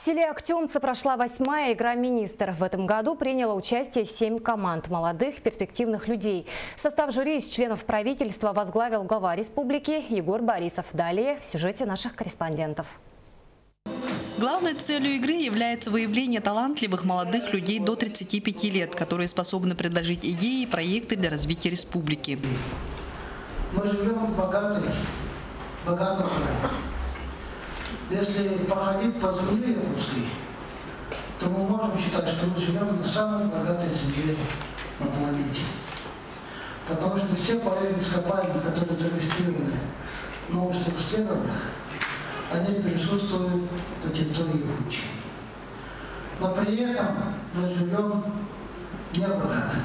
селе Актемцы прошла 8-я игра «Министр». В этом году приняло участие 7 команд молодых перспективных людей. Состав жюри из членов правительства возглавил глава республики Егор Борисов. Далее в сюжете наших корреспондентов. Главной целью игры является выявление талантливых молодых людей до 35 лет, которые способны предложить идеи и проекты для развития республики. Мы живем в богатом крае. Если походить по земле русской, то мы можем считать, что мы живем на самой богатой земле на планете. Потому что все полезные ископаемые, которые зарегистрированы в научных исследованиях, они присутствуют на территории Якутии. Но при этом мы живем не богато.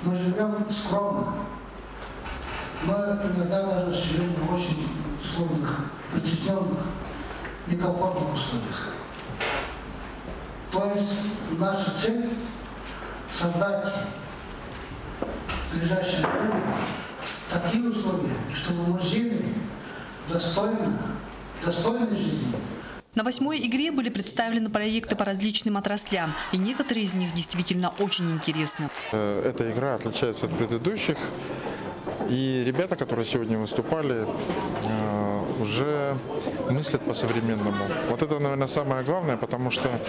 Мы живем скромно. Мы иногда даже живем в очень сложных, притесненных, некомфортных условиях. То есть наша цель – создать в ближайшее время такие условия, чтобы мы жили достойной жизнью. На 8-й игре были представлены проекты по различным отраслям, и некоторые из них действительно очень интересны. Эта игра отличается от предыдущих, и ребята, которые сегодня выступали, уже мыслят по-современному. Вот это, наверное, самое главное, потому что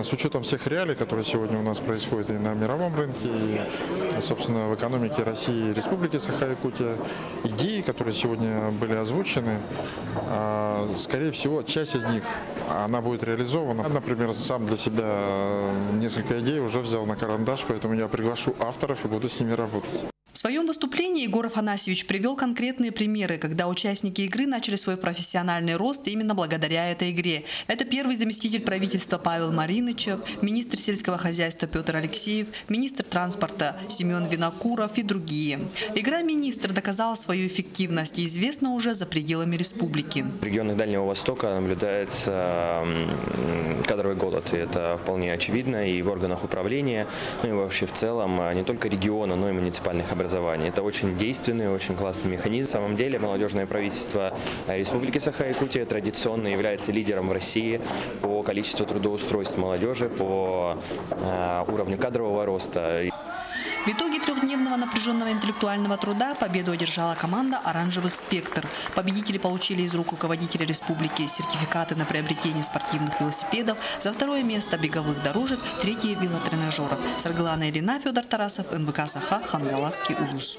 с учетом всех реалий, которые сегодня у нас происходят и на мировом рынке, и, собственно, в экономике России и Республики Саха-Якутия, идеи, которые сегодня были озвучены, скорее всего, часть из них она будет реализована. Я, например, сам для себя несколько идей уже взял на карандаш, поэтому я приглашу авторов и буду с ними работать. В своем выступлении Егор Афанасьевич привел конкретные примеры, когда участники игры начали свой профессиональный рост именно благодаря этой игре. Это первый заместитель правительства Павел Маринычев, министр сельского хозяйства Петр Алексеев, министр транспорта Семен Винокуров и другие. Игра «Министр» доказала свою эффективность и известна уже за пределами республики. В регионах Дальнего Востока наблюдается кадровый голод. И это вполне очевидно и в органах управления, ну и вообще в целом не только региона, но и муниципальных образований. Это очень действенный, очень классный механизм. На самом деле молодежное правительство Республики Саха-Якутия традиционно является лидером в России по количеству трудоустройств молодежи, по уровню кадрового роста. В итоге трехдневного напряженного интеллектуального труда победу одержала команда «Оранжевый спектр». Победители получили из рук руководителя республики сертификаты на приобретение спортивных велосипедов, за 2-е место беговых дорожек, 3-е велотренажеров. Саргалана Ильина, Федор Тарасов, НВК Саха, Хангаласский улус.